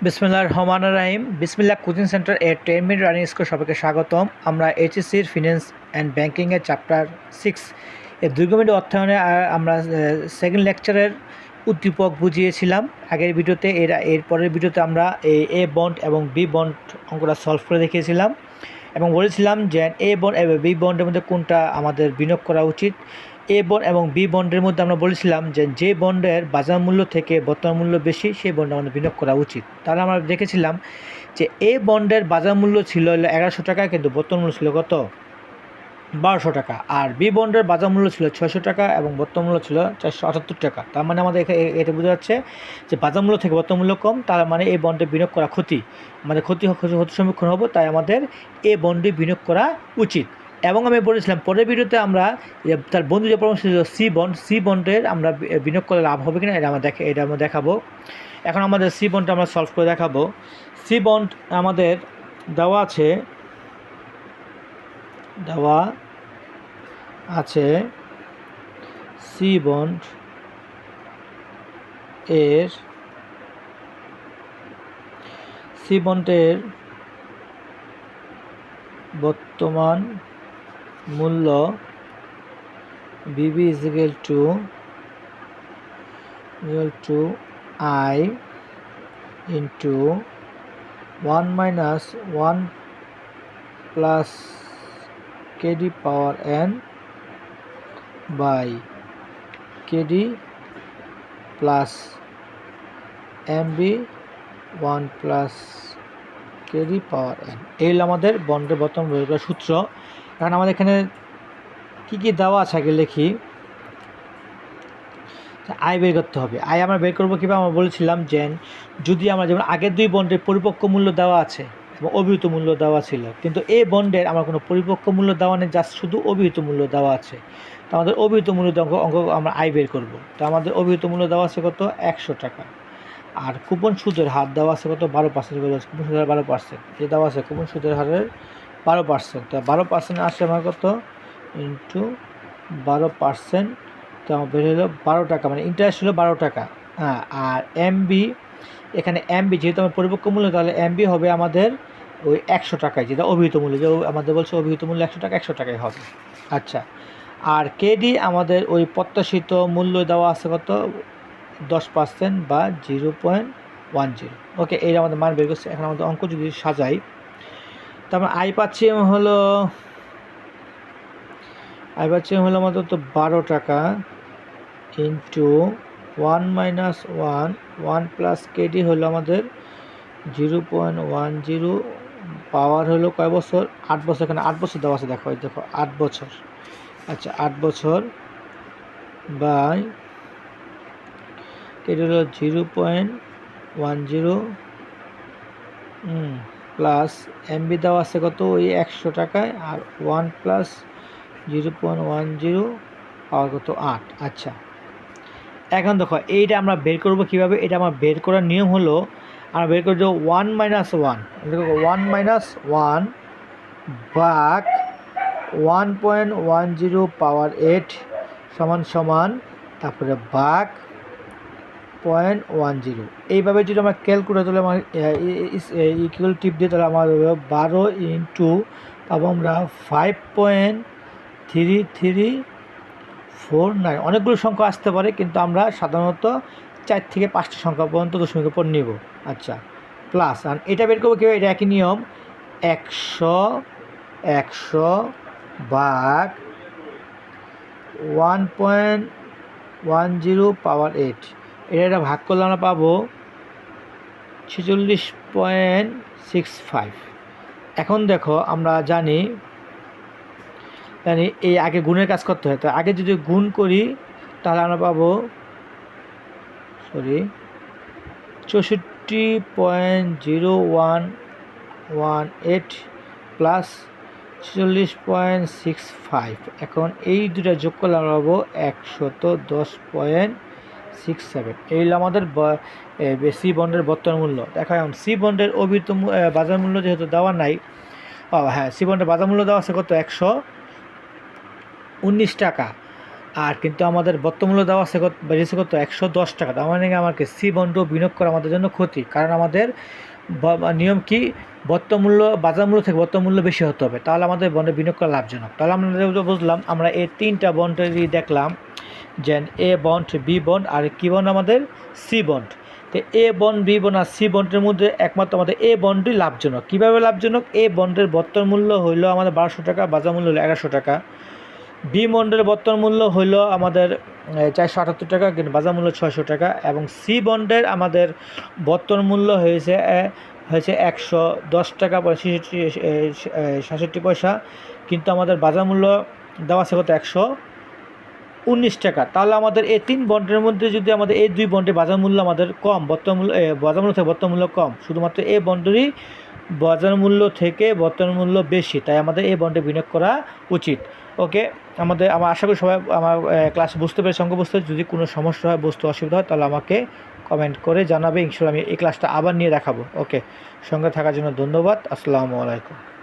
বিসমিল্লাহির রহমানির রহিম। বিসমিল্লাহ কোচিং সেন্টার এ 10 মিনিট রানিং স্কুল সবাইকে স্বাগতম। আমরা এইচএসসির ফিন্যান্স অ্যান্ড ব্যাংকিংয়ের চ্যাপ্টার 6 এর দীর্ঘমেয়াদী অর্থায়নে আমরা সেকেন্ড লেকচারের উদ্দীপক বুঝিয়েছিলাম আগের ভিডিওতে। এর পরের ভিডিওতে আমরা এ বন্ড এবং বি বন্ড অঙ্কটা সলভ করে দেখিয়েছিলাম এবং বলেছিলাম যে এ বন্ড এবং বি বন্ডের মধ্যে কোনটা আমাদের বিনিয়োগ করা উচিত। এ বন্ড এবং বি বন্ডের মধ্যে আমরা বলেছিলাম যে বন্ডের বাজার মূল্য থেকে বর্তমান মূল্য বেশি সেই বন্ডে আমাদের বিনিয়োগ করা উচিত। তাহলে আমরা দেখেছিলাম যে এ বন্ডের বাজার মূল্য ছিল 1100 টাকা, কিন্তু বর্তমান মূল্য ছিল কত? 1200 টাকা। আর বি বন্ডের বাজার মূল্য ছিল 600 টাকা এবং বর্তমান মূল্য ছিল 478 টাকা। তার মানে আমাদের এটা বোঝা যাচ্ছে যে বাজার মূল্য থেকে বর্তমান মূল্য কম, তার মানে এই বন্ডে বিনিয়োগ করা ক্ষতি, আমাদের ক্ষতির সম্মুখীন হবো, তাই আমাদের এ বন্ডে বিনিয়োগ করা উচিত। এবং আমি বলেছিলাম পরের ভিডিওতে আমরা তার বন্ধু যে পরামর্শ ছিল সি বন্ডের আমরা বিনিয়োগ করলে লাভ হবে কিনা এটা আমরা দেখাবো। এখন আমাদের সি বন্ডটা আমরা সলভ করে দেখাবো। সি বন্ড আমাদের দেওয়া আছে সি বন্ড বন্ডের বর্তমান মূল্য BB is equal to I into 1 minus 1 plus KD power n by KD plus MB 1 plus KD power n। এই হলো আমাদের বন্ডের বর্তমান বের করার সূত্র। কারণ আমাদের এখানে কী কী দেওয়া আছে আগে লিখি। আয় বের করতে হবে। আয় আমরা বের করবো কীভাবে? আমরা বলেছিলাম যে যদি আমরা যেমন আগের দুই বন্ডের পরিপক্ক মূল্য দেওয়া আছে এবং অভিহিত মূল্য দেওয়া ছিল, কিন্তু এই বন্ডের আমার কোনো পরিপক্ক মূল্য দেওয়া নেই, জাস্ট শুধু অভিহিত মূল্য দেওয়া আছে। তো আমাদের অভিহিত মূল্য অঙ্ক আমরা আয় বের করব। তো আমাদের অভিহিত মূল্য দেওয়া আছে কত? 100 টাকা। আর কুপন সুদের হার দেওয়া আছে কত? 12%। কুপন সুদের হার 12%। যে দেওয়া আছে কুপন সুদের হারের 12%। তো 12% আসে আমার কত? ইন্টু 12%। তো আমার বের হলো 12 টাকা, মানে ইন্টারেস্ট হলো 12 টাকা। হ্যাঁ, আর এমবি, এখানে এমবি যেহেতু আমার পরিপক্ক মূল্য, তাহলে এমবি হবে আমাদের ওই 100 টাকায়, যেটা অভিহিত মূল্য, যে আমাদের বলছে অভিহিত মূল্য 100 টাকা, 100 টাকায় হবে। আচ্ছা, আর কেডি আমাদের ওই প্রত্যাশিত মূল্য দেওয়া আছে কত? 10% বা 0.10। ওকে, এই আমাদের মান বের করছে। এখন আমাদের অঙ্ক যদি সাজাই, তারপর আই পাচ্ছি হলো আমাদের তো 12 টাকা ইন্টু 1 minus 1 প্লাস কেডি হলো আমাদের 0.10। পাওয়ার হলো কয় বছর? 8 বছর। এখানে 8 বছর দেওয়া আছে, দেখো 8 বছর। আচ্ছা, 8 বছর বাই কেডি হলো 0.10 প্লাস এমবি দেওয়া আছে কত? ওই 100 টাকায়, আর 1 প্লাস 0.10 পাওয়ার কত? 8। আচ্ছা, এখন দেখো এইটা আমরা বের করব কিভাবে। এটা আমার বের করার নিয়ম হলো, আমরা বের করে দেবো 1 minus 1 ভাগ 1.10 পাওয়ার 8 সমান তারপরে ভাগ 0.10। এইভাবে যদি আমরা ক্যালকুলেটর তাহলে আমার ইকুয়াল টিপ দিয়ে, তাহলে আমার 12 ইন্টু পাবো আমরা 5.3349। অনেকগুলো সংখ্যা আসতে পারে, কিন্তু আমরা সাধারণত 4 থেকে 5টি সংখ্যা পর্যন্ত দশমিকের উপর নেব। আচ্ছা, প্লাস, আর এটা বের করবো কীভাবে? এটা একই নিয়ম, 100 ভাগ 1.10 পাওয়ার 8। এটা ভাগ করলে আমরা পাবো 46.65। এখন দেখো আমরা জানি এই আগে গুণের কাজ করতে হয়। তো আগে যদি গুণ করি তাহলে আমরা পাবো 64.0118 প্লাস 46.65। এখন এই দুটা যোগ করলে আমরা পাবো 110.67। এই হলো আমাদের সি বন্ডের বর্তমান মূল্য। দেখা এখন সি বন্ডের অভিহিত বাজার মূল্য যেহেতু দেওয়া নাই, হ্যাঁ, সি বন্ডের বাজার মূল্য দেওয়া আছে কত? 119 টাকা। আর কিন্তু আমাদের বর্তমূল্য দেওয়া আছে বেরিয়েছে কত 110 টাকা। তার মানে আমাকে সি বন্ডও বিনিয়োগ করা আমাদের জন্য ক্ষতি, কারণ আমাদের নিয়ম কি, বর্তমূল্য বাজার মূল্য থেকে বর্তমূল্য বেশি হতে হবে, তাহলে আমাদের বন্ডে বিনিয়োগ করা লাভজনক। তাহলে আমরা বুঝলাম, আমরা এই 3টা বন্ডেরই দেখলাম, যে এ বন্ড, বি বন্ড আর কি বন্ড, আমাদের সি বন্ড। তো এ বন্ড, বি বন্ড আর সি বন্ডের মধ্যে একমাত্র আমাদের এ বন্ডই লাভজনক। কীভাবে লাভজনক? এ বন্ডের বর্তমান মূল্য হইল আমাদের 1200 টাকা, বাজার মূল্য হলো 1100 টাকা। বি বন্ডের বর্তমান মূল্য হইল আমাদের 478 টাকা, কিন্তু বাজার মূল্য 600 টাকা। এবং সি বন্ডের আমাদের বর্তমান মূল্য হয়েছে 110 টাকা 67 পয়সা, কিন্তু আমাদের বাজার মূল্য দেওয়া আছে কত 119 টাকা। তাহলে আমাদের এই 3 বন্ডের মধ্যে যদি আমাদের এই 2 বন্ডের বাজার মূল্য আমাদের কম, বর্তমান মূল্য বাজার মূল্য থেকে বর্তমান মূল্য কম, শুধুমাত্র এই বন্ডেরই বাজার মূল্য থেকে বর্তমান মূল্য বেশি, তাই আমাদের এই বন্ডে বিনিয়োগ করা উচিত। ওকে, আমার আশা করি সবাই আমার ক্লাস বুঝতে পেরে, সঙ্গে বুঝতে, যদি কোনো সমস্যা হয়, বুঝতে অসুবিধা হয়, তাহলে আমাকে কমেন্ট করে জানাবে। ইনশাআল্লাহ আমি এই ক্লাসটা আবার নিয়ে দেখাবো। ওকে, সঙ্গে থাকার জন্য ধন্যবাদ। আসসালামু আলাইকুম।